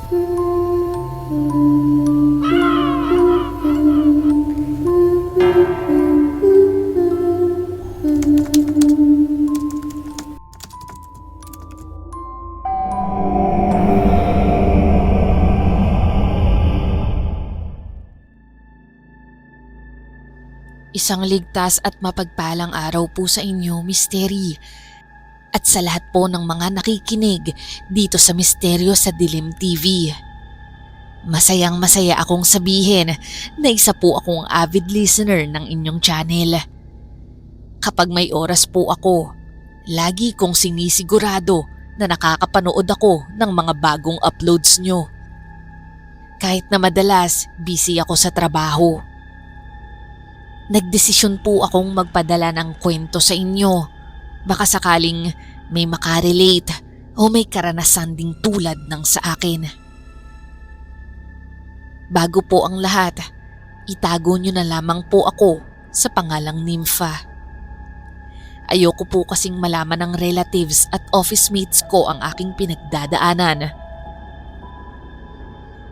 Isang ligtas at mapagpalang araw po sa inyo, Misteri. At sa lahat po ng mga nakikinig dito sa Misteryo sa Dilim TV. Masayang masaya akong sabihin na isa po akong avid listener ng inyong channel. Kapag may oras po ako, lagi kong sinisigurado na nakakapanood ako ng mga bagong uploads nyo. Kahit na madalas busy ako sa trabaho. Nagdesisyon po akong magpadala ng kwento sa inyo. Baka sakaling may makarelate o may karanasan ding tulad ng sa akin. Bago po ang lahat, itago nyo na lamang po ako sa pangalang Nympha. Ayoko po kasing malaman ng relatives at office mates ko ang aking pinagdadaanan.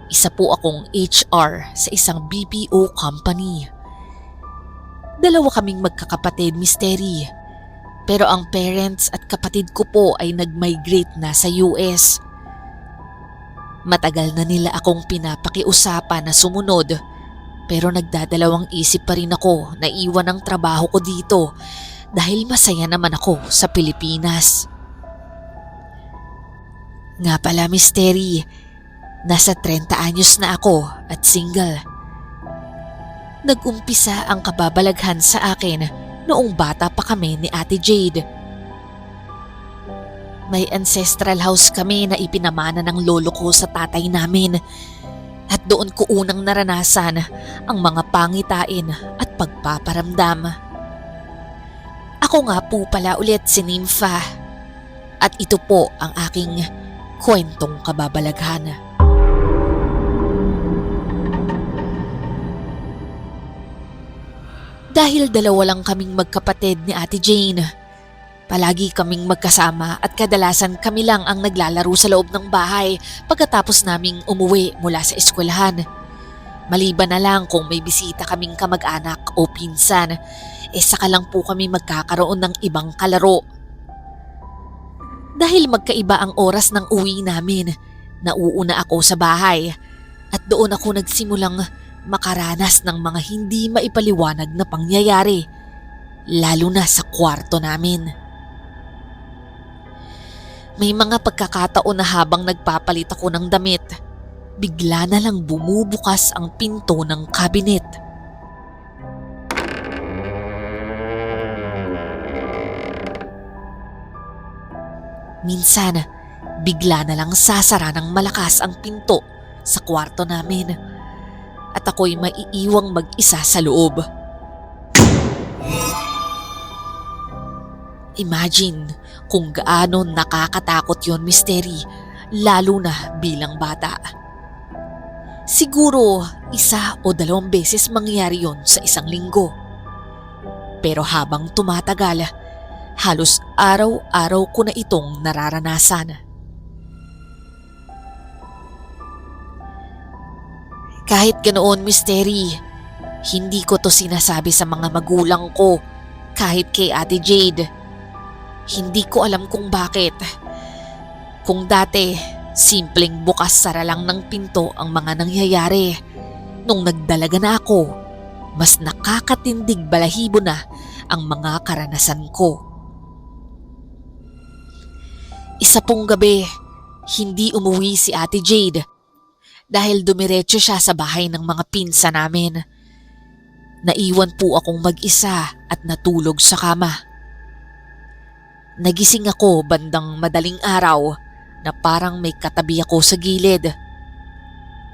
Isa po akong HR sa isang BPO company. Dalawa kaming magkakapatid, Misteri. Pero ang parents at kapatid ko po ay nag-migrate na sa US. Matagal na nila akong pinapakiusapan na sumunod, pero nagdadalawang isip pa rin ako na iwan ang trabaho ko dito dahil masaya naman ako sa Pilipinas. Nga pala, Misteri, nasa 30 anyos na ako at single. Nag-umpisa ang kababalaghan sa akin noong bata pa kami ni Ate Jade. May ancestral house kami na ipinamana ng lolo ko sa tatay namin at doon ko unang naranasan ang mga pangitain at pagpaparamdam. Ako nga po pala ulit si Nympha at ito po ang aking kwentong kababalaghan. Dahil dalawa lang kaming magkapatid ni Ate Jane, palagi kaming magkasama at kadalasan kami lang ang naglalaro sa loob ng bahay pagkatapos naming umuwi mula sa eskwelahan. Maliban na lang kung may bisita kaming kamag-anak o pinsan, saka lang po kami magkakaroon ng ibang kalaro. Dahil magkaiba ang oras ng uwi namin, nauuna ako sa bahay at doon ako nagsimulang makaranas ng mga hindi maipaliwanag na pangyayari, lalo na sa kwarto namin. May mga pagkakataon na habang nagpapalit ako ng damit, bigla na lang bumubukas ang pinto ng kabinet. Minsan, bigla na lang sasara ng malakas ang pinto sa kwarto namin. At ako'y maiiwang mag-isa sa loob. Imagine kung gaano nakakatakot yon, Misteri, lalo na bilang bata. Siguro 1 o 2 beses mangyayari yon sa isang linggo. Pero habang tumatagal, halos araw-araw ko na itong nararanasan. Kahit ganoon, Misteri, hindi ko to sinasabi sa mga magulang ko, kahit kay Ate Jade. Hindi ko alam kung bakit. Kung dati, simpleng bukas-sara lang ng pinto ang mga nangyayari. Nung nagdalaga na ako, mas nakakatindig balahibo na ang mga karanasan ko. Isa pong gabi, hindi umuwi si Ate Jade dahil dumiretso siya sa bahay ng mga pinsa namin. Naiwan po akong mag-isa at natulog sa kama. Nagising ako bandang madaling araw na parang may katabi ako sa gilid.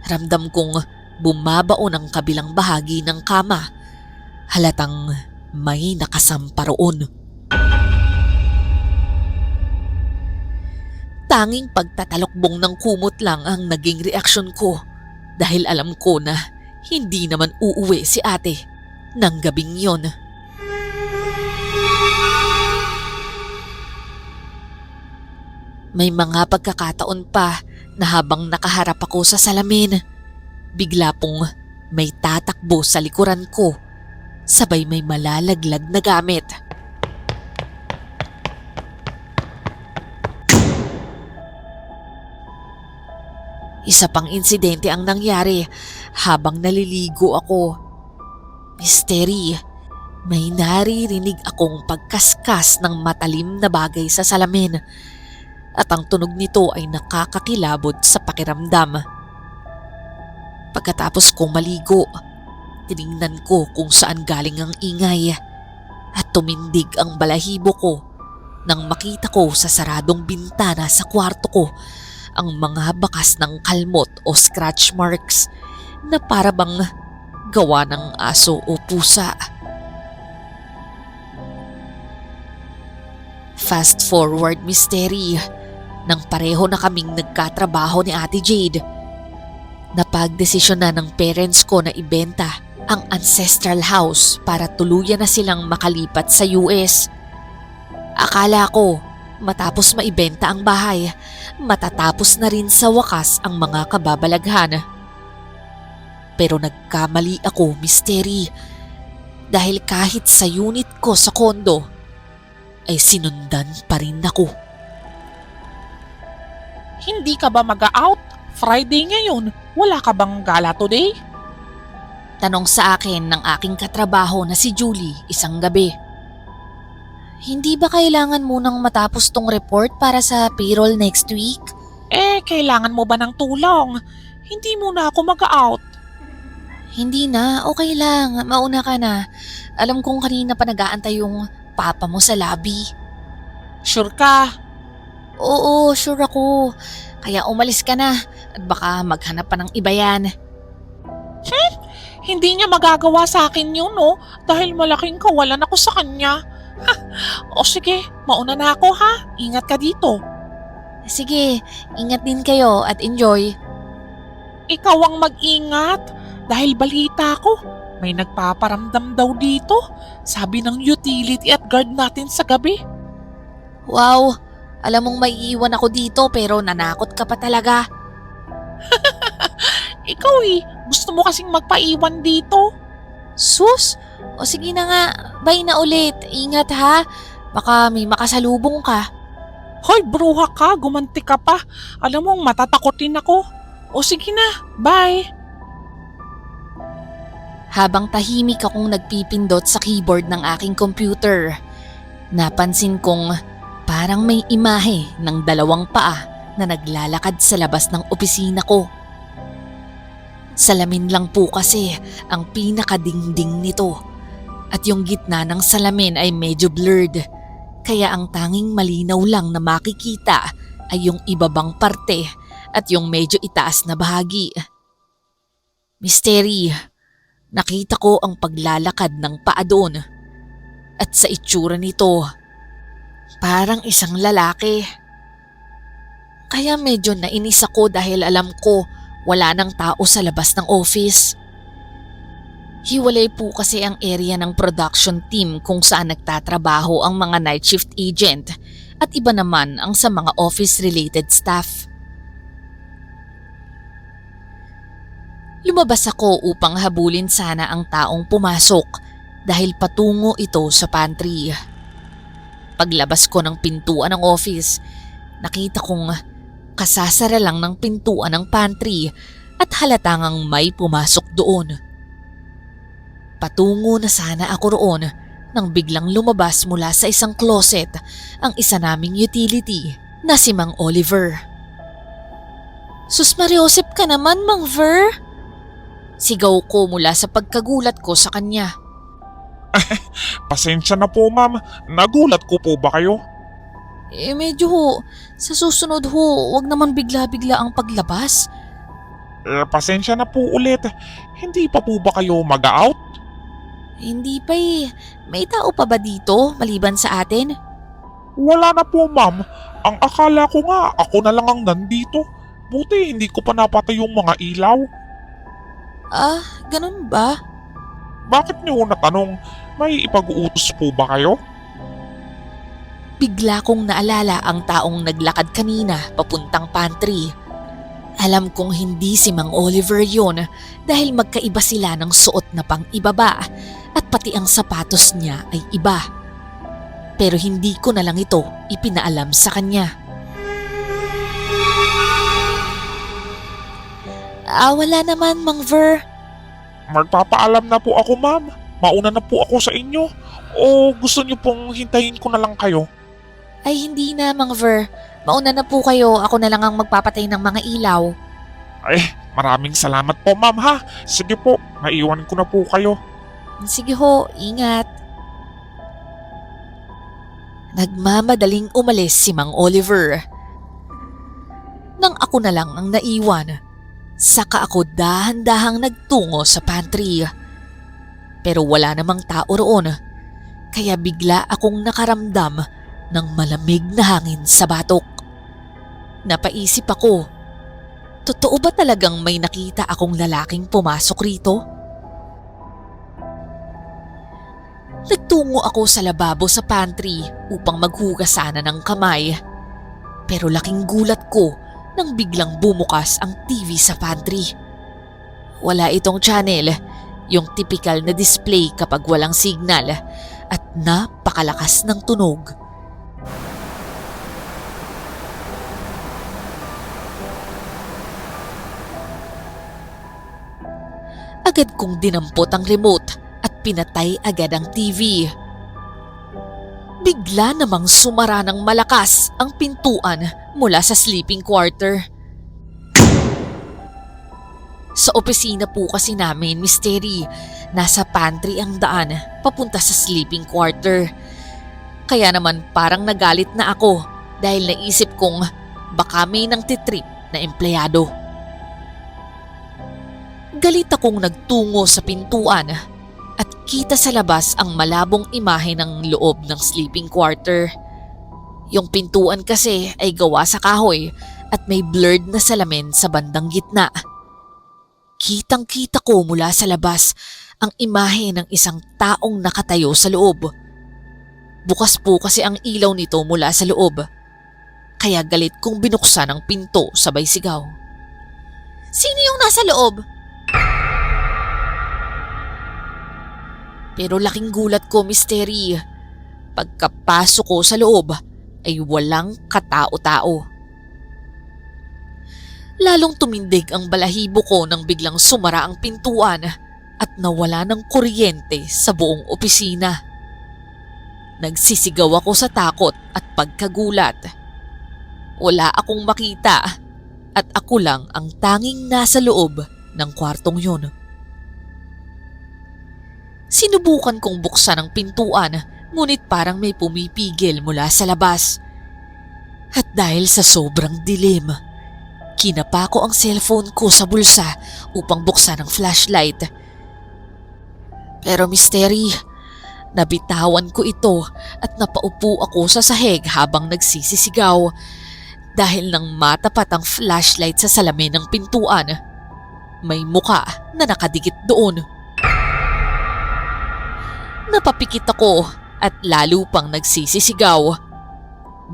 Ramdam kong bumabaon ang kabilang bahagi ng kama. Halatang may nakasampa roon. Tanging pagtatalokbong ng kumot lang ang naging reaksyon ko dahil alam ko na hindi naman uuwi si ate ng gabing yon. May mga pagkakataon pa na habang nakaharap ako sa salamin, bigla pong may tatakbo sa likuran ko, sabay may malalaglag na gamit. Isa pang insidente ang nangyari habang naliligo ako. Mystery, may naririnig akong pagkaskas ng matalim na bagay sa salamin at ang tunog nito ay nakakakilabot sa pakiramdam. Pagkatapos kong maligo, tiningnan ko kung saan galing ang ingay at tumindig ang balahibo ko nang makita ko sa saradong bintana sa kwarto ko ang mga bakas ng kalmot o scratch marks na para bang gawa ng aso o pusa. Fast forward, mystery, nang pareho na kaming nagkatrabaho ni Ate Jade. Napagdesisyon na ng parents ko na ibenta ang ancestral house para tuluyan na silang makalipat sa US. Akala ko matapos maibenta ang bahay, matatapos na rin sa wakas ang mga kababalaghan. Pero nagkamali ako, mystery, dahil kahit sa unit ko sa kondo ay sinundan pa rin ako. Hindi ka ba mag-out? Friday ngayon, wala ka bang gala today? Tanong sa akin ng aking katrabaho na si Julie isang gabi. Hindi ba kailangan munang matapos tong report para sa payroll next week? Kailangan mo ba ng tulong? Hindi muna ako mag-out. Hindi na, okay lang. Mauna ka na. Alam kong kanina pa nag-aantay yung papa mo sa lobby. Sure ka? Oo, sure ako. Kaya umalis ka na at baka maghanap pa ng iba yan. Hindi niya magagawa sa akin yun, no? Dahil malaking kawalan ako sa kanya. O sige, mauna na ako ha. Ingat ka dito. Sige, ingat din kayo at enjoy. Ikaw ang mag-ingat. Dahil balita ko, may nagpaparamdam daw dito. Sabi ng utility at guard natin sa gabi. Wow, alam mong may iwan ako dito pero nanakot ka pa talaga. Ikaw gusto mo kasing magpaiwan dito. Sus, o sige na nga, bye na ulit. Ingat ha, baka may makasalubong ka. Hoy, bruha ka, gumanti ka pa. Alam mong matatakotin ako. O sige na, bye. Habang tahimik akong nagpipindot sa keyboard ng aking computer, napansin kong parang may imahe ng dalawang paa na naglalakad sa labas ng opisina ko. Salamin lang po kasi ang pinakadingding nito at yung gitna ng salamin ay medyo blurred, kaya ang tanging malinaw lang na makikita ay yung ibabang parte at yung medyo itaas na bahagi. Mystery, nakita ko ang paglalakad ng paa doon at sa itsura nito, parang isang lalaki. Kaya medyo nainis ako dahil alam ko wala nang tao sa labas ng office. Hiwalay po kasi ang area ng production team kung saan nagtatrabaho ang mga night shift agent at iba naman ang sa mga office-related staff. Lumabas ako upang habulin sana ang taong pumasok dahil patungo ito sa pantry. Paglabas ko ng pintuan ng office, nakita kong kasasara lang ng pintuan ng pantry at halatangang may pumasok doon. Patungo na sana ako roon nang biglang lumabas mula sa isang closet ang isa naming utility na si Mang Oliver. "Sus Mariosep ka naman, Mang Ver!" Sigaw ko mula sa pagkagulat ko sa kanya. Pasensya na po ma'am, nagulat ko po ba kayo? Medyo ho, sa susunod ho, wag naman bigla-bigla ang paglabas. Pasensya na po ulit, hindi pa po ba kayo mag-out? Hindi pa eh, may tao pa ba dito maliban sa atin? Wala na po ma'am, ang akala ko nga ako na lang ang nandito. Buti hindi ko pa napatay yung mga ilaw. Ah, ganun ba? Bakit niyo natanong, may ipag-uutos po ba kayo? Bigla kong naalala ang taong naglakad kanina papuntang pantry. Alam kong hindi si Mang Oliver yun dahil magkaiba sila ng suot na pang-ibaba at pati ang sapatos niya ay iba. Pero hindi ko na lang ito ipinaalam sa kanya. Wala naman, Mang Ver. Magpapaalam na po ako, ma'am. Mauna na po ako sa inyo. O gusto niyo pong hintayin ko na lang kayo? Ay hindi na, Mang Ver. Mauna na po kayo. Ako na lang ang magpapatay ng mga ilaw. Ay, maraming salamat po, ma'am, ha. Sige po, maiwan ko na po kayo. Sige ho, ingat. Nagmamadaling umalis si Mang Oliver. Nang ako na lang ang naiwan, saka ako dahan-dahang nagtungo sa pantry. Pero wala namang tao roon, kaya bigla akong nakaramdam ng malamig na hangin sa batok. Napaisip ako, totoo ba talagang may nakita akong lalaking pumasok rito? Nagtungo ako sa lababo sa pantry upang maghugas sana ng kamay. Pero laking gulat ko nang biglang bumukas ang TV sa pantry. Wala itong channel, yung typical na display kapag walang signal, at napakalakas ng tunog. Agad kong dinampot ang remote at pinatay agad ang TV. Bigla namang sumara ng malakas ang pintuan mula sa sleeping quarter. Sa opisina po kasi namin, Mystery, nasa pantry ang daan papunta sa sleeping quarter. Kaya naman parang nagalit na ako dahil naisip kong baka may nang titrip na empleyado. Galit akong nagtungo sa pintuan at kita sa labas ang malabong imahe ng loob ng sleeping quarter. Yung pintuan kasi ay gawa sa kahoy at may blurred na salamin sa bandang gitna. Kitang-kita ko mula sa labas ang imahe ng isang taong nakatayo sa loob. Bukas po kasi ang ilaw nito mula sa loob. Kaya galit kong binuksan ang pinto sabay sigaw. Sino yung nasa loob? Pero laking gulat ko, Mystery. Pagkapasok ko sa loob ay walang katao-tao. Lalong tumindig ang balahibo ko nang biglang sumara ang pintuan at nawala ng kuryente sa buong opisina. Nagsisigaw ako sa takot at pagkagulat. Wala akong makita at ako lang ang tanging nasa loob ng kwartong yun. Sinubukan kong buksan ang pintuan ngunit parang may pumipigil mula sa labas. At dahil sa sobrang dilim, kinapa ko ang cellphone ko sa bulsa upang buksan ang flashlight. Pero Mystery, nabitawan ko ito at napaupo ako sa sahig habang nagsisisigaw dahil nang matapat ang flashlight sa salamin ng pintuan, may muka na nakadikit doon. Napapikit ako at lalo pang nagsisisigaw.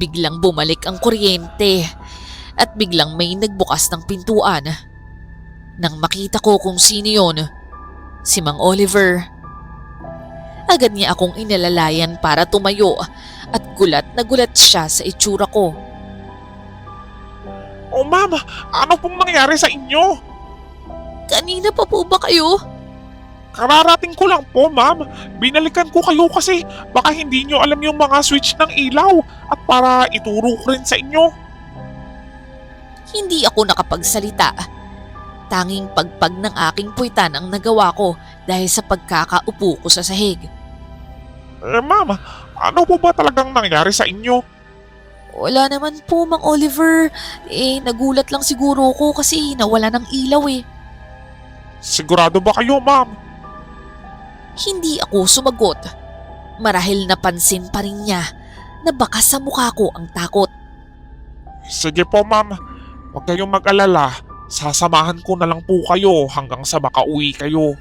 Biglang bumalik ang kuryente at biglang may nagbukas ng pintuan. Nang makita ko kung sino yun, si Mang Oliver. Agad niya akong inalalayan para tumayo at gulat na gulat siya sa itsura ko. Oh, ma'am, ano pong nangyari sa inyo? Kanina pa po ba kayo? Kararating ko lang po, ma'am. Binalikan ko kayo kasi baka hindi nyo alam yung mga switch ng ilaw at para ituro ko rin sa inyo. Hindi ako nakapagsalita. Tanging pagpag ng aking puwitan ang nagawa ko dahil sa pagkakaupo ko sa sahig. Ma'am, ano po ba talagang nangyari sa inyo? Wala naman po, Mang Oliver. Nagulat lang siguro ko kasi nawala ng ilaw eh. Sigurado ba kayo, ma'am? Hindi ako sumagot. Marahil napansin pa rin niya na baka sa mukha ko ang takot. Sige po, ma'am. Huwag kayong mag-alala. Sasamahan ko na lang po kayo hanggang sa makauwi kayo.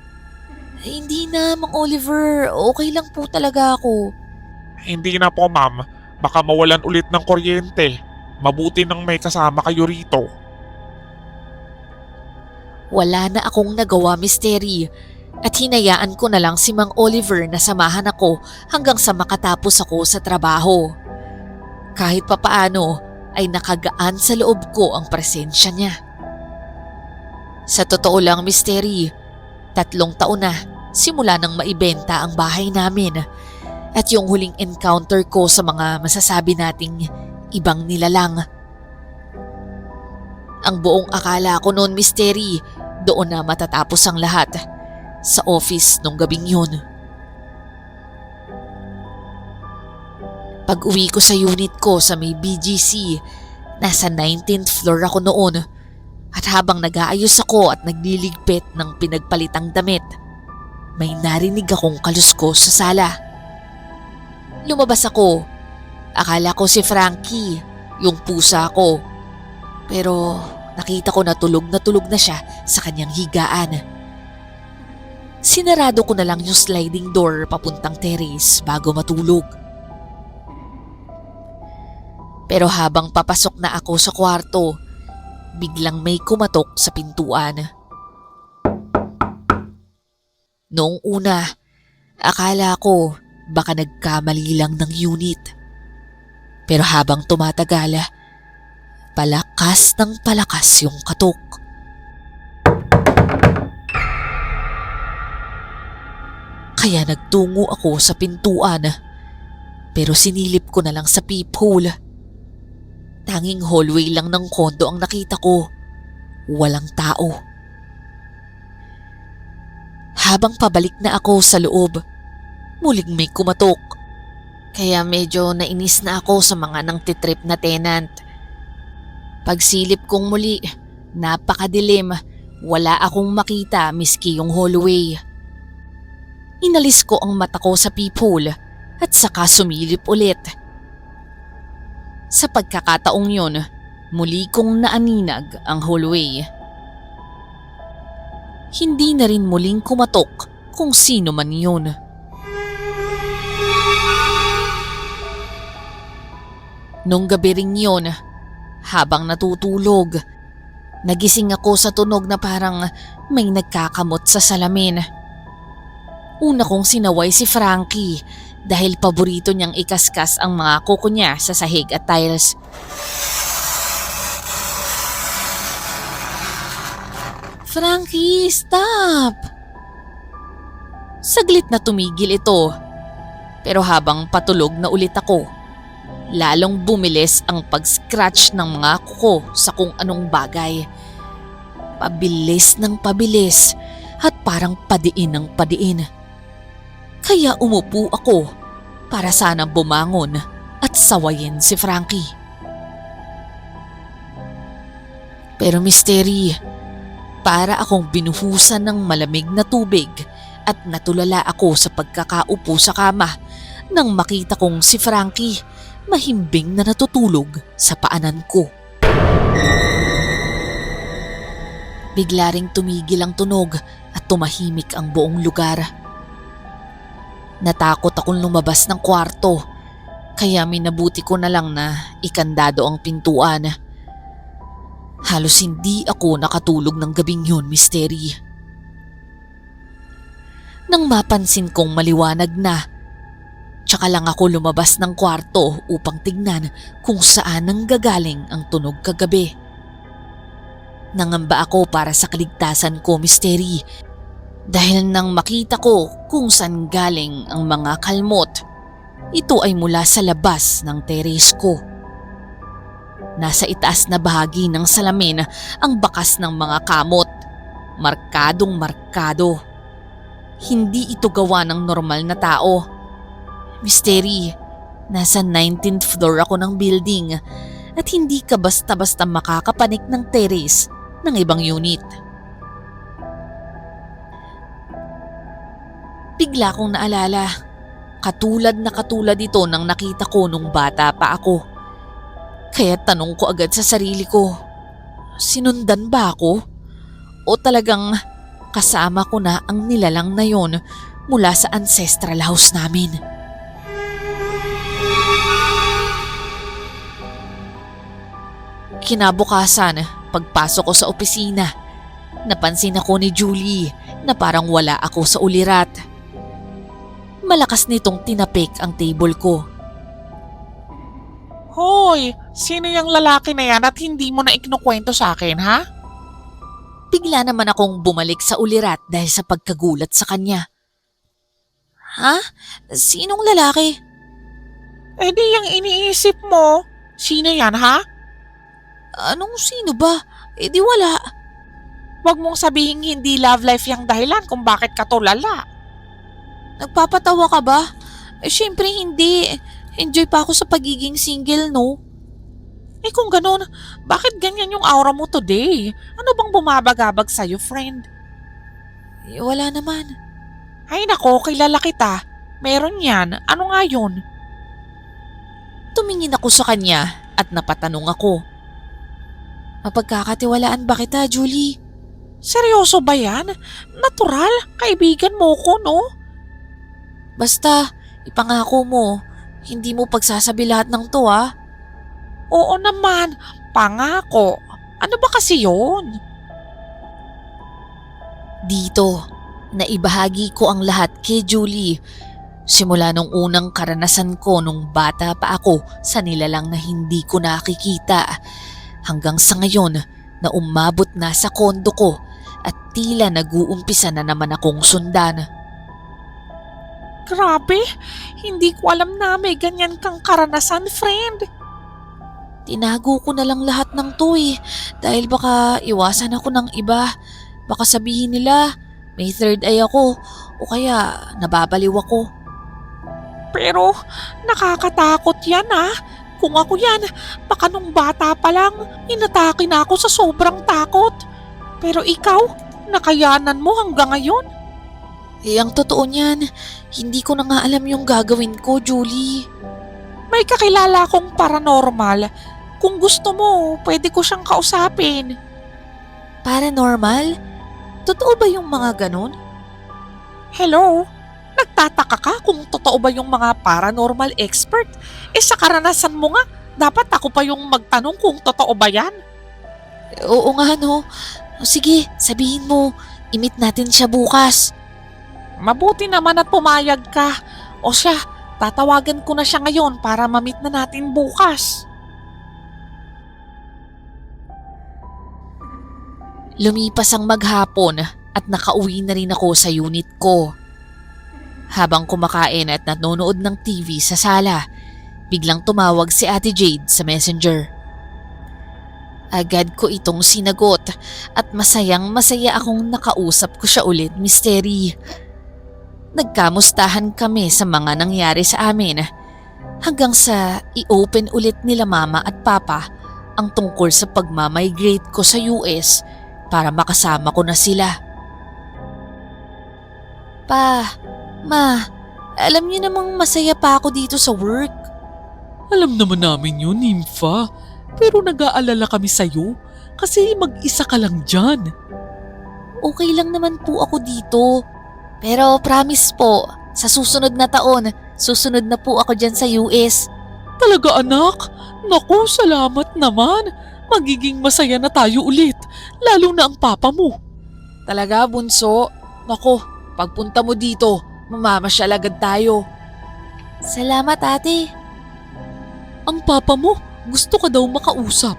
Hindi na, Mang Oliver. Okay lang po talaga ako. Hindi na po, ma'am. Baka mawalan ulit ng kuryente. Mabuti nang may kasama kayo rito. Wala na akong nagawa, Misteri, at hinayaan ko na lang si Mang Oliver na samahan ako hanggang sa makatapos ako sa trabaho. Kahit papaano ay nakagaan sa loob ko ang presensya niya. Sa totoo lang, Misteri, 3 taon na simula nang maibenta ang bahay namin at yung huling encounter ko sa mga masasabi nating ibang nilalang. Ang buong akala ko noon, Misteri, doon na matatapos ang lahat sa office nung gabing yun. Pag uwi ko sa unit ko sa may BGC, nasa 19th floor ako noon at habang nag-aayos ako at nagliligpit ng pinagpalitang damit, may narinig akong kaluskos sa sala. Lumabas ako. Akala ko si Frankie, yung pusa ko. Pero nakita ko na tulog na siya sa kanyang higaan. Sinarado ko na lang yung sliding door papuntang terrace bago matulog. Pero habang papasok na ako sa kwarto, biglang may kumatok sa pintuan. Noong una, akala ko baka nagkamali lang ng unit. Pero habang tumatagal, palakas ng palakas yung katok. Kaya nagtungo ako sa pintuan, pero sinilip ko na lang sa peephole. Tanging hallway lang ng kondo ang nakita ko. Walang tao. Habang pabalik na ako sa loob, muling may kumatok. Kaya medyo nainis na ako sa mga nangtitrip na tenant. Pagsilip kong muli, napakadilim, wala akong makita miski yung hallway. Inalis ko ang mata ko sa peephole at saka sumilip ulit. Sa pagkakataong yun, muli kong naaninag ang hallway. Hindi na rin muling kumatok kung sino man yun. Nung gabi ring yun, habang natutulog, nagising ako sa tunog na parang may nagkakamot sa salamin. Una kong sinaway si Frankie dahil paborito niyang ikaskas ang mga kuko niya sa sahig at tiles. Frankie, stop! Saglit na tumigil ito. Pero habang patulog na ulit ako, lalong bumilis ang pag-scratch ng mga kuko sa kung anong bagay. Pabilis ng pabilis at parang padiin ng padiin. Kaya umupo ako para sana bumangon at sawayin si Frankie. Pero Misteri, para akong binuhusan ng malamig na tubig at natulala ako sa pagkakaupo sa kama nang makita kong si Frankie mahimbing na natutulog sa paanan ko. Bigla ring tumigil ang tunog at tumahimik ang buong lugar. Natakot akong lumabas ng kwarto, kaya minabuti ko na lang na ikandado ang pintuan. Halos hindi ako nakatulog ng gabing yun, Misteri. Nang mapansin kong maliwanag na, tsaka lang ako lumabas ng kwarto upang tignan kung saan nanggagaling ang tunog kagabi. Nangamba ako para sa kaligtasan ko, Misteri, dahil nang makita ko kung saan galing ang mga kalmot, ito ay mula sa labas ng terrace ko. Nasa itaas na bahagi ng salamin ang bakas ng mga kamot, markadong markado. Hindi ito gawa ng normal na tao. Misteri, nasa 19th floor ako ng building at hindi ka basta-basta makakapanik ng terrace ng ibang unit. Bigla kong naalala, katulad ito nang nakita ko nung bata pa ako. Kaya tanong ko agad sa sarili ko, sinundan ba ako? O talagang kasama ko na ang nilalang na yon mula sa ancestral house namin? Kinabukasan, pagpasok ko sa opisina, Napansin ako ni Julie na parang wala ako sa ulirat. Malakas nitong tinapik ang table ko. Hoy, sino yung lalaki na yan at hindi mo na ikinukwento sa akin, ha? Bigla naman akong bumalik sa ulirat dahil sa pagkagulat sa kanya. Ha? Sinong lalaki? Eh di yung iniisip mo. Sino yan, ha? Anong sino ba? Eh di wala. Huwag mong sabihin hindi love life yung dahilan kung bakit ka tulala. Nagpapatawa ka ba? Eh syempre hindi. Enjoy pa ako sa pagiging single, no? Eh kung ganun, bakit ganyan yung aura mo today? Ano bang bumabagabag sa'yo, friend? Eh, wala naman. Ay nako, kilala kita. Meron yan. Ano nga yun? Tumingin ako sa kanya at napatanong ako. Mapagkakatiwalaan ba kita, Julie? Seryoso ba yan? Natural, kaibigan mo ko, no? Basta, ipangako mo, hindi mo pagsasabi lahat ng to, ha? Oo naman, pangako. Ano ba kasi yun? Dito, naibahagi ko ang lahat kay Julie. Simula nung unang karanasan ko nung bata pa ako sa nilalang na hindi ko nakikita. Hanggang sa ngayon na umabot na sa kondo ko at tila nag-uumpisa na naman akong sundan. Grabe, hindi ko alam na may ganyan kang karanasan, friend. Tinago ko na lang lahat ng to dahil baka iwasan ako ng iba. Baka sabihin nila may third eye ako o kaya nababaliw ako. Pero nakakatakot yan Kung ako yan, baka nung bata pa lang, inatake na ako sa sobrang takot. Pero ikaw, nakayanan mo hanggang ngayon. Eh ang totoo niyan, hindi ko na nga alam yung gagawin ko, Julie. May kakilala akong paranormal. Kung gusto mo, pwede ko siyang kausapin. Paranormal? Totoo ba yung mga ganun? Hello? Nagtataka ka kung totoo ba yung mga paranormal expert? Eh sa karanasan mo nga, dapat ako pa yung magtanong kung totoo ba yan. Oo nga no. Sige, sabihin mo, i-meet natin siya bukas. Mabuti naman at pumayag ka. O siya, tatawagan ko na siya ngayon para ma-meet na natin bukas. Lumipas ang maghapon at nakauwi na rin ako sa unit ko. Habang kumakain at nanonood ng TV sa sala, biglang tumawag si Ate Jade sa messenger. Agad ko itong sinagot at masayang-masaya akong nakausap ko siya ulit, Mystery. Nagkamustahan kami sa mga nangyari sa amin hanggang sa i-open ulit nila mama at papa ang tungkol sa pagmamigrate ko sa US para makasama ko na sila. Pa, ma, alam niyo namang masaya pa ako dito sa work. Alam naman namin yun, Nympha. Pero nag-aalala kami sa'yo kasi mag-isa ka lang dyan. Okay lang naman po ako dito. Pero promise po, sa susunod na taon, susunod na po ako dyan sa US. Talaga anak? Naku, salamat naman. Magiging masaya na tayo ulit, lalo na ang papa mo. Talaga, bunso? Nako, pagpunta mo dito, mamamasyal agad tayo. Salamat, ate. Ang papa mo, gusto ka daw makausap.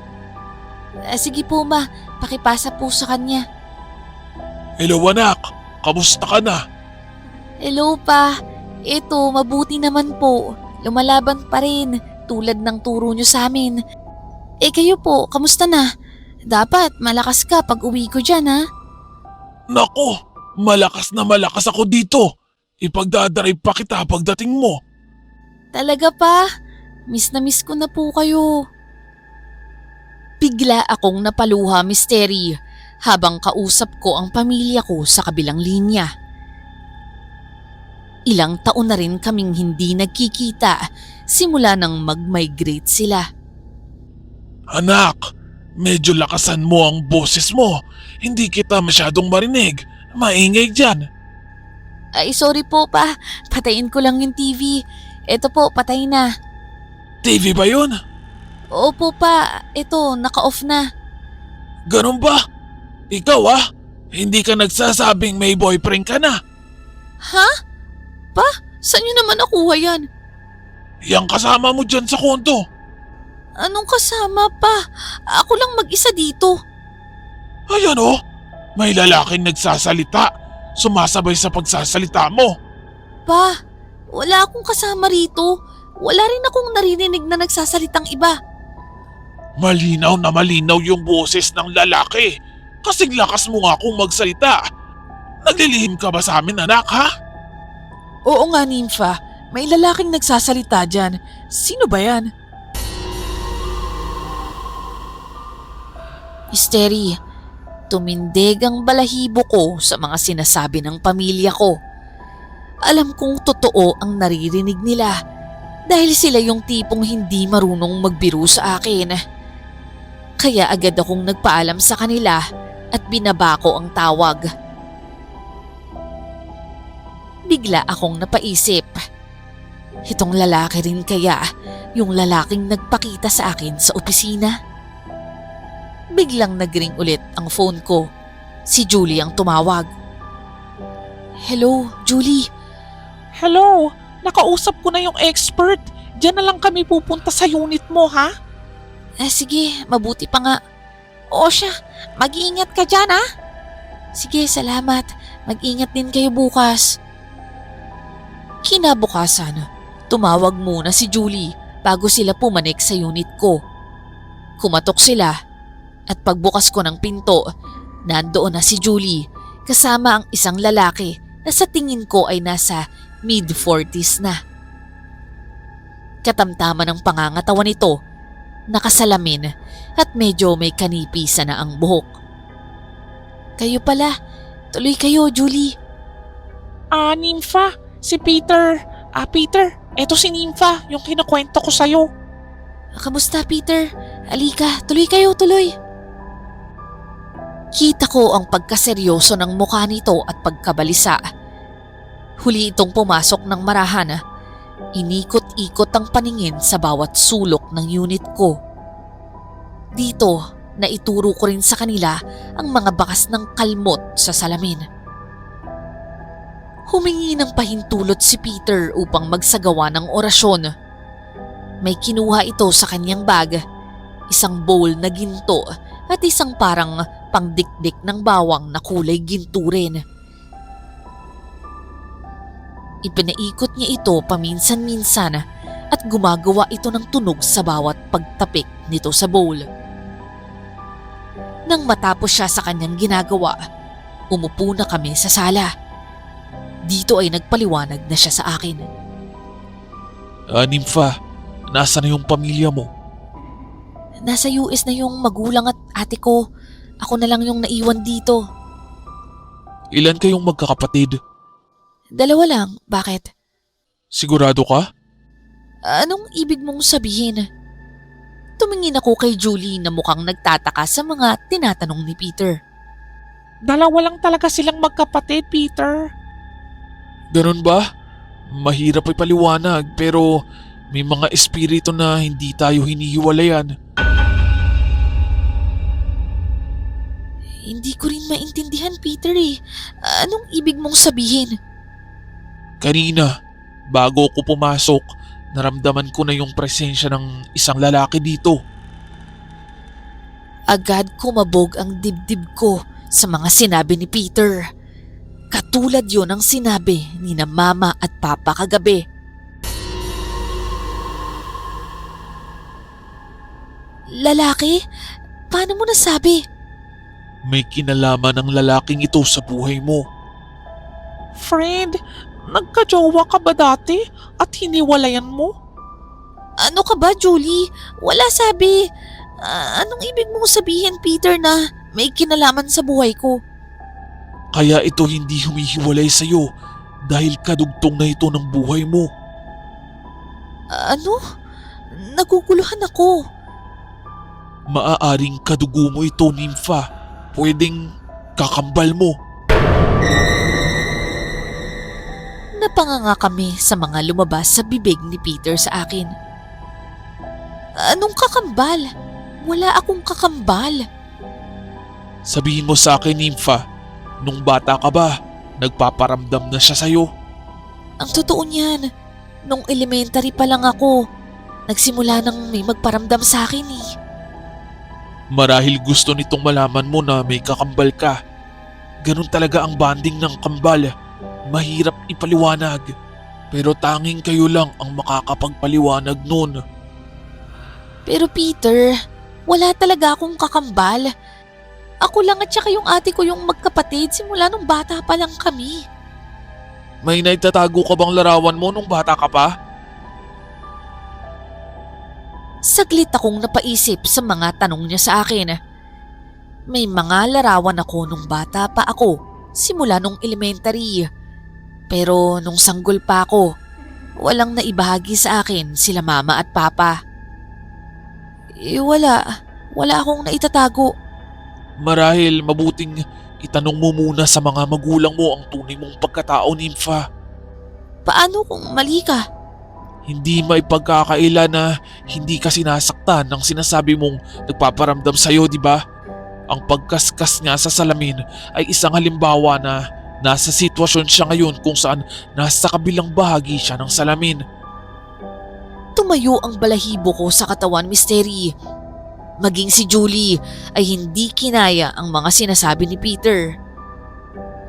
Sige po, ma. Pakipasa po sa kanya. Hello anak, kamusta ka na? Hello, pa. Ito, mabuti naman po. Lumalaban pa rin, tulad ng turo nyo sa amin. Eh kayo po, kamusta na? Dapat malakas ka pag uwi ko dyan, ha? Nako, malakas na malakas ako dito. Ipagdadrive pa kita pagdating mo. Talaga pa? Miss na miss ko na po kayo. Bigla akong napaluha, Mystery, habang kausap ko ang pamilya ko sa kabilang linya. Ilang taon na rin kaming hindi nagkikita simula nang mag-migrate sila. Anak, medyo lakasan mo ang boses mo. Hindi kita masyadong marinig. Maingay dyan. Ay, sorry po pa. Patayin ko lang yung TV. Eto po, patay na. TV ba yun? Opo pa, eto, naka-off na. Ganun ba? Ikaw Hindi ka nagsasabing may boyfriend ka na. Ha? Pa? Saan niyo naman nakuha yan? Yang kasama mo dyan sa kondo. Anong kasama pa? Ako lang mag-isa dito. Ayan oh, may lalaking nagsasalita. Sumasabay sa pagsasalita mo. Pa, wala akong kasama rito. Wala rin akong naririnig na nagsasalitang iba. Malinaw na malinaw yung boses ng lalaki. Kasing lakas mo nga kung magsalita. Naglilihim ka ba sa amin, anak, ha? Oo nga, Nympha. May lalaking nagsasalita dyan. Sino ba yan? Misteri, tumindig ang balahibo ko sa mga sinasabi ng pamilya ko. Alam kong totoo ang naririnig nila dahil sila yung tipong hindi marunong magbiro sa akin. Kaya agad akong nagpaalam sa kanila at binaba ko ang tawag. Bigla akong napaisip. Itong lalaki rin kaya yung lalaking nagpakita sa akin sa opisina? Biglang nagring ulit ang phone ko. Si Julie ang tumawag. Hello, Julie. Hello, nakausap ko na yung expert. Diyan na lang kami pupunta sa unit mo, ha? Sige, mabuti pa nga. O siya, mag-iingat ka dyan, ha? Sige, salamat. Mag-ingat din kayo bukas. Kinabukasan, tumawag muna si Julie bago sila pumanik sa unit ko. Kumatok sila at pagbukas ko ng pinto, nandoon na si Julie kasama ang isang lalaki na sa tingin ko ay nasa mid-40s na. Katamtaman ng pangangatawan nito, nakasalamin at medyo may kanipisa na ang buhok. Kayo pala, tuloy kayo, Julie. Nympha, si Peter. Peter, eto si Nympha, yung kinakwento ko sa'yo. Kamusta, Peter? Alika, tuloy kayo, tuloy. Kita ko ang pagkaseryoso ng mukha nito at pagkabalisa. Huli itong pumasok ng marahan. Inikot-ikot ang paningin sa bawat sulok ng unit ko. Dito, naituro ko rin sa kanila ang mga bakas ng kalmot sa salamin. Humingi ng pahintulot si Peter upang magsagawa ng orasyon. May kinuha ito sa kanyang bag, isang bowl na ginto at isang parang pangdikdik ng bawang na kulay ginto rin. Ipinaikot niya ito paminsan-minsan at gumagawa ito ng tunog sa bawat pagtapik nito sa bowl. Nang matapos siya sa kanyang ginagawa, umupo na kami sa sala. Dito ay nagpaliwanag na siya sa akin. Nympha, nasa na yung pamilya mo? Nasa US na yung magulang at ate ko. Ako na lang yung naiwan dito. Ilan kayong magkakapatid? 2 lang, bakit? Sigurado ka? Anong ibig mong sabihin? Tumingin ako kay Julie na mukhang nagtataka sa mga tinatanong ni Peter. 2 lang talaga silang magkapatid, Peter. Ganun ba? Mahirap ipaliwanag pero may mga espiritu na hindi tayo hinihiwalayan. Hindi ko rin maintindihan, Peter eh. Anong ibig mong sabihin? Kanina, bago ko pumasok, naramdaman ko na yung presensya ng isang lalaki dito. Agad kumabog ang dibdib ko sa mga sinabi ni Peter. Katulad yon ang sinabi ni na mama at papa kagabi. Lalaki? Paano mo nasabi? May kinalaman ng lalaking ito sa buhay mo. Friend, nagka-jowa ka ba dati at hiniwalayan mo? Ano ka ba, Julie? Wala sabi. Anong ibig mong sabihin, Peter, na may kinalaman sa buhay ko? Kaya ito hindi humihiwalay sa'yo dahil kadugtong na ito ng buhay mo. Ano? Naguguluhan ako. Maaaring kadugo mo ito, Nympha. Pwedeng kakambal mo. Napanganga kami sa mga lumabas sa bibig ni Peter sa akin. Anong kakambal? Wala akong kakambal. Sabihin mo sa akin, Nympha, Nung bata ka ba, nagpaparamdam na siya sa'yo? Ang totoo niyan, nung elementary pa lang ako, nagsimula nang may magparamdam sa akin eh. Marahil gusto nitong malaman mo na may kakambal ka. Ganun talaga ang bonding ng kambal. Mahirap ipaliwanag. Pero tanging kayo lang ang makakapagpaliwanag nun. Pero Peter, wala talaga akong kakambal. Ako lang at saka yung ate ko yung magkapatid simula nung bata pa lang kami. May naitatago ka bang larawan mo nung bata ka pa? Saglit akong napaisip sa mga tanong niya sa akin. May mga larawan ako nung bata pa ako, simula nung elementary. Pero nung sanggol pa ako, walang naibahagi sa akin sila mama at papa. Wala akong naitatago. Marahil mabuting itanong mo muna sa mga magulang mo ang tunay mong pagkatao, Nympha. Paano kung mali ka? Hindi maipagkakaila na hindi ka sinasaktan ng sinasabi mong nagpaparamdam sa'yo, di ba? Ang pagkaskas niya sa salamin ay isang halimbawa na nasa sitwasyon siya ngayon kung saan nasa kabilang bahagi siya ng salamin. Tumayo ang balahibo ko sa katawan, Mystery. Maging si Julie ay hindi kinaya ang mga sinasabi ni Peter.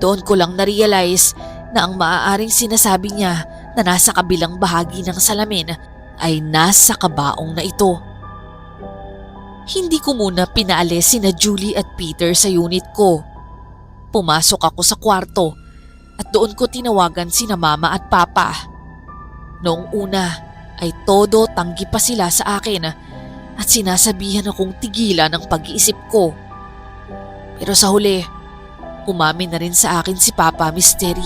Doon ko lang na-realize na ang maaaring sinasabi niya na nasa kabilang bahagi ng salamin ay nasa kabaong na ito. Hindi ko muna pinaalis sina Julie at Peter sa unit ko. Pumasok ako sa kwarto at doon ko tinawagan sina mama at papa. Noong una ay todo tanggi pa sila sa akin at sinasabihan akong tigilan ang pag-iisip ko. Pero sa huli, umamin na rin sa akin si Papa, Mystery.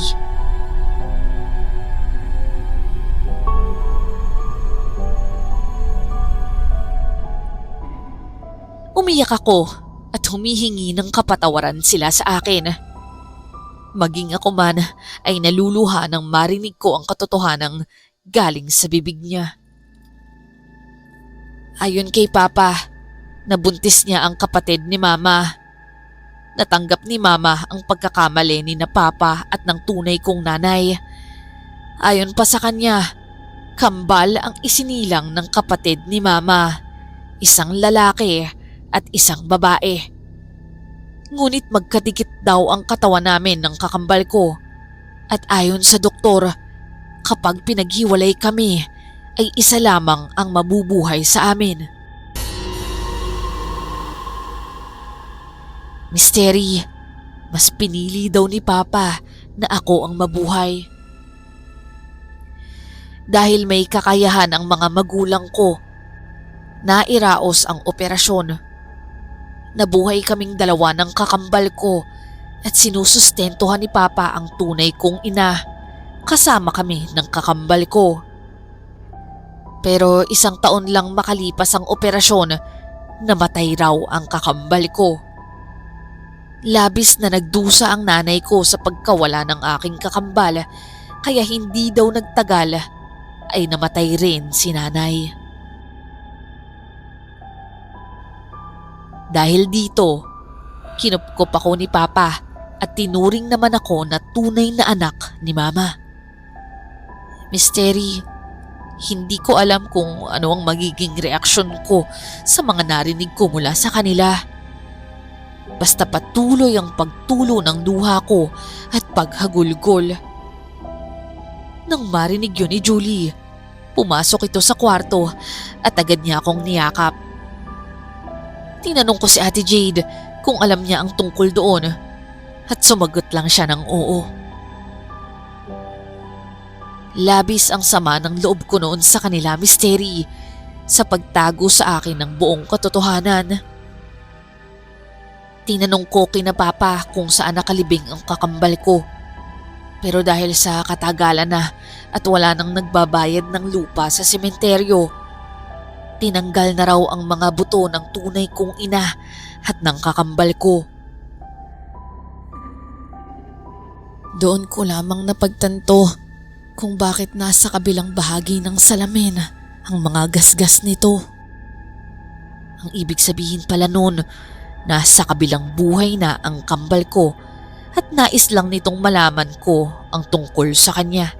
Umiyak ako at humihingi ng kapatawaran sila sa akin. Maging ako man ay naluluha nang marinig ko ang katotohanang galing sa bibig niya. Ayon kay Papa, nabuntis niya ang kapatid ni Mama. Natanggap ni Mama ang pagkakamali ni na Papa at ng tunay kong nanay. Ayon pa sa kanya, kambal ang isinilang ng kapatid ni Mama, isang lalaki at isang babae. Ngunit magkadikit daw ang katawan namin ng kakambal ko at ayon sa doktor, kapag pinaghiwalay kami, ay isa lamang ang mabubuhay sa amin. Mystery, mas pinili daw ni Papa na ako ang mabuhay. Dahil may kakayahan ang mga magulang ko, nairaos ang operasyon. Nabuhay kaming dalawa ng kakambal ko at sinusustentuhan ni Papa ang tunay kong ina, kasama kami ng kakambal ko. Pero 1 taon lang makalipas ang operasyon, namatay raw ang kakambal ko. Labis na nagdusa ang nanay ko sa pagkawala ng aking kakambal, kaya hindi daw nagtagal ay namatay rin si nanay. Dahil dito, kinupkop ako ni Papa at tinuring naman ako na tunay na anak ni Mama. Mystery, hindi ko alam kung ano ang magiging reaksyon ko sa mga narinig ko mula sa kanila. Basta patuloy ang pagtulo ng luha ko at paghagulgol. Nang marinig yun ni Julie, pumasok ito sa kwarto at agad niya akong niyakap. Tinanong ko si Ate Jade kung alam niya ang tungkol doon at sumagot lang siya ng oo. Labis ang sama ng loob ko noon sa kanila, Mystery, sa pagtago sa akin ng buong katotohanan. Tinanong ko kina Papa kung saan nakalibing ang kakambal ko. Pero dahil sa katagalan na at wala nang nagbabayad ng lupa sa sementeryo, tinanggal na raw ang mga buto ng tunay kong ina at ng kakambal ko. Doon ko lamang napagtanto kung bakit nasa kabilang bahagi ng salamin ang mga gasgas nito. Ang ibig sabihin pala noon, nasa kabilang buhay na ang kambal ko at nais lang nitong malaman ko ang tungkol sa kanya.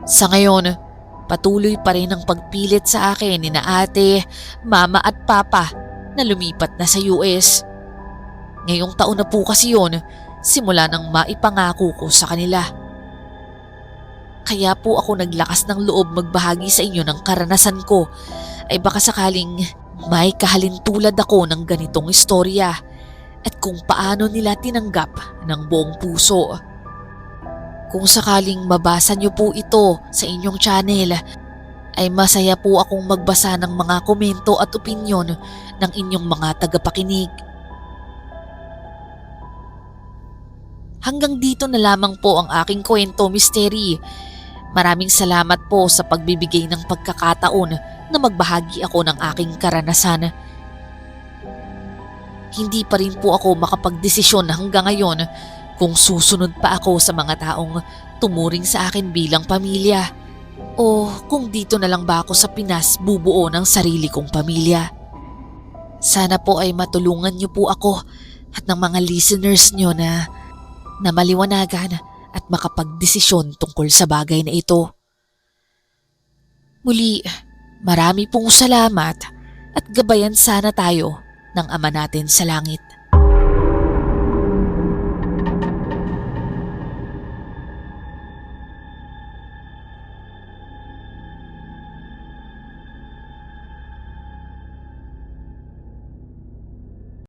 Sa ngayon, patuloy pa rin ang pagpilit sa akin ni na ate, mama at papa na lumipat na sa US. Ngayong taon na po kasi yun, simula nang maipangako ko sa kanila. Kaya po ako naglakas ng loob magbahagi sa inyo ng karanasan ko ay baka sakaling may kahalintulad ako ng ganitong istorya at kung paano nila tinanggap ng buong puso. Kung sakaling mabasa niyo po ito sa inyong channel, ay masaya po akong magbasa ng mga komento at opinyon ng inyong mga tagapakinig. Hanggang dito na lamang po ang aking kwento, Mystery. Maraming salamat po sa pagbibigay ng pagkakataon na magbahagi ako ng aking karanasan. Hindi pa rin po ako makapagdesisyon hanggang ngayon kung susunod pa ako sa mga taong tumuring sa akin bilang pamilya o kung dito na lang ba ako sa Pinas bubuo ng sarili kong pamilya. Sana po ay matulungan niyo po ako at ng mga listeners niyo na maliwanagan at makapagdesisyon tungkol sa bagay na ito. Muli, marami pong salamat at gabayan sana tayo ng Ama natin sa langit.